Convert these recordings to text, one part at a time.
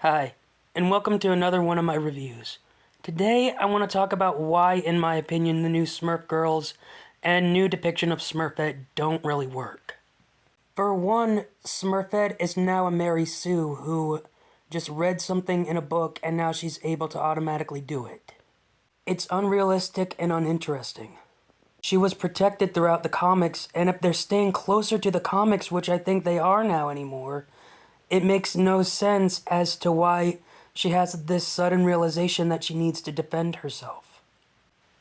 Hi, and welcome to another one of my reviews. Today, I want to talk about why, in my opinion, the new Smurf girls and new depiction of Smurfette don't really work. For one, Smurfette is now a Mary Sue who just read something in a book and now she's able to automatically do it. It's unrealistic and uninteresting. She was protected throughout the comics, and if they're staying closer to the comics, which I think they are now anymore, it makes no sense as to why she has this sudden realization that she needs to defend herself.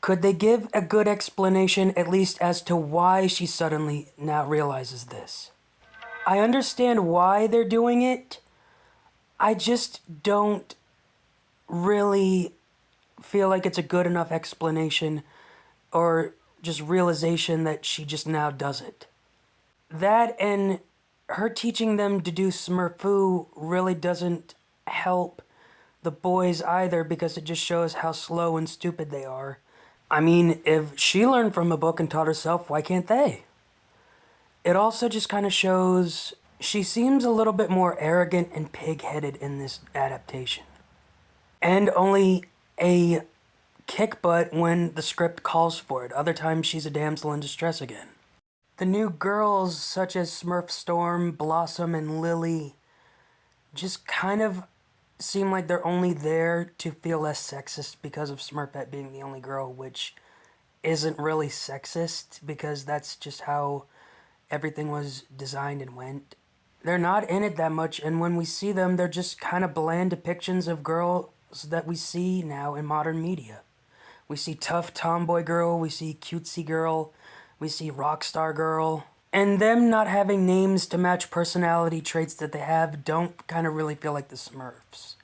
Could they give a good explanation at least as to why she suddenly now realizes this? I understand why they're doing it. I just don't really feel like it's a good enough explanation or just realization that she just now does it. That and her teaching them to do Smurfoo really doesn't help the boys either, because it just shows how slow and stupid they are. I mean, if she learned from a book and taught herself, why can't they? It also just kind of shows she seems a little bit more arrogant and pig-headed in this adaptation. And only a kick butt when the script calls for it. Other times she's a damsel in distress again. The new girls, such as Smurf Storm, Blossom, and Lily, just kind of seem like they're only there to feel less sexist because of Smurfette being the only girl, which isn't really sexist because that's just how everything was designed and went. They're not in it that much, and when we see them, they're just kind of bland depictions of girls that we see now in modern media. We see tough tomboy girl, we see cutesy girl, we see rockstar girl. And them not having names to match personality traits that they have don't kind of really feel like the Smurfs.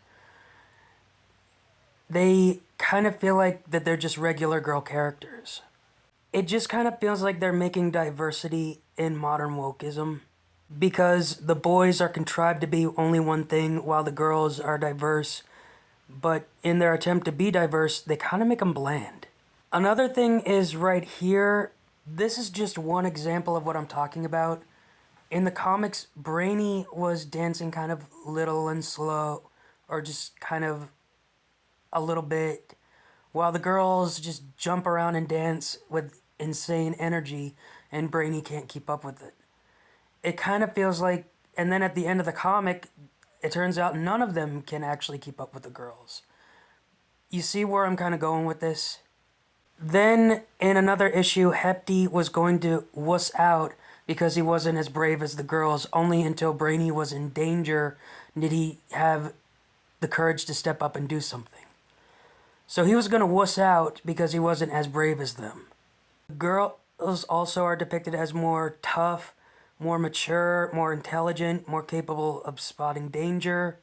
They kind of feel like that they're just regular girl characters. It just kind of feels like they're making diversity in modern wokeism, because the boys are contrived to be only one thing while the girls are diverse, but in their attempt to be diverse, they kind of make them bland. Another thing is right here, this is just one example of what I'm talking about. In the comics, Brainy was dancing kind of little and slow, or just kind of a little bit, while the girls just jump around and dance with insane energy, and Brainy can't keep up with it. It kind of feels like, and then at the end of the comic, it turns out none of them can actually keep up with the girls. You see where I'm kind of going with this? Then, in another issue, Hefty was going to wuss out because he wasn't as brave as the girls. Only until Brainy was in danger did he have the courage to step up and do something. So he was going to wuss out because he wasn't as brave as them. The girls also are depicted as more tough, more mature, more intelligent, more capable of spotting danger.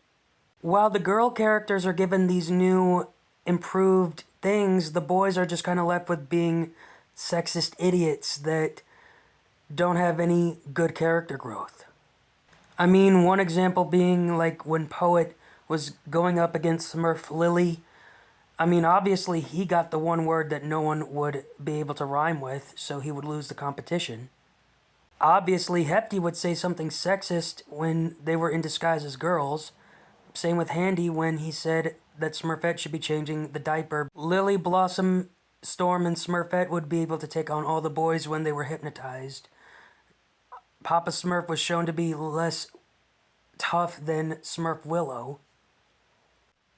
While the girl characters are given these new, improved things, the boys are just kind of left with being sexist idiots that don't have any good character growth. I mean, one example being like when Poet was going up against Smurf Lily. I mean, obviously he got the one word that no one would be able to rhyme with, so he would lose the competition. Obviously, Hefty would say something sexist when they were in disguise as girls. Same with Handy when he said that Smurfette should be changing the diaper. Lily, Blossom, Storm, and Smurfette would be able to take on all the boys when they were hypnotized. Papa Smurf was shown to be less tough than Smurf Willow.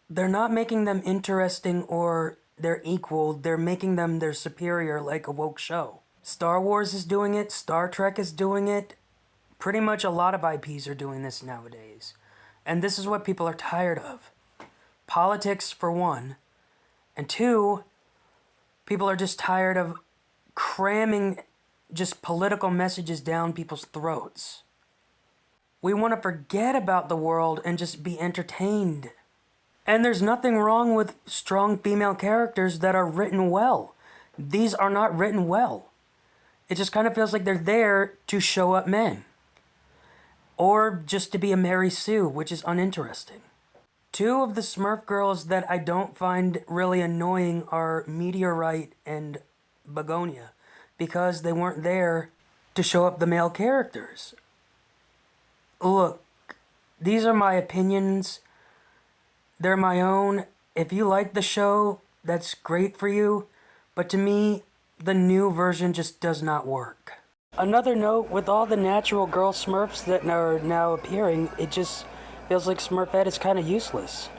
They're not making them interesting or they're equal, they're making them their superior like a woke show. Star Wars is doing it, Star Trek is doing it. Pretty much a lot of IPs are doing this nowadays. And this is what people are tired of. Politics, for one. And two, people are just tired of cramming just political messages down people's throats. We want to forget about the world and just be entertained. And there's nothing wrong with strong female characters that are written well. These are not written well. It just kind of feels like they're there to show up men. Or just to be a Mary Sue, which is uninteresting. Two of the Smurf girls that I don't find really annoying are Meteorite and Begonia, because they weren't there to show up the male characters. Look, these are my opinions. They're my own. If you like the show, that's great for you. But to me, the new version just does not work. Another note, with all the natural girl Smurfs that are now appearing, it just feels like Smurfette is kind of useless.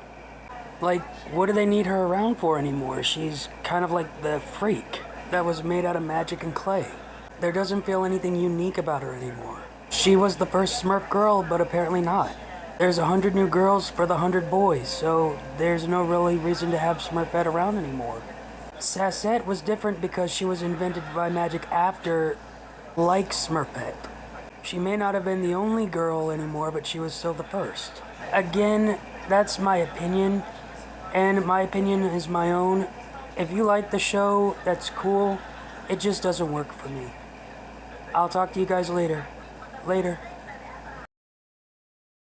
Like, what do they need her around for anymore? She's kind of like the freak that was made out of magic and clay. There doesn't feel anything unique about her anymore. She was the first Smurf girl, but apparently not. There's 100 new girls for the 100 boys, so there's no really reason to have Smurfette around anymore. Sassette was different because she was invented by magic after, like Smurfette. She may not have been the only girl anymore, but she was still the first. Again, that's my opinion, and my opinion is my own. If you like the show, that's cool. It just doesn't work for me. I'll talk to you guys later. Later.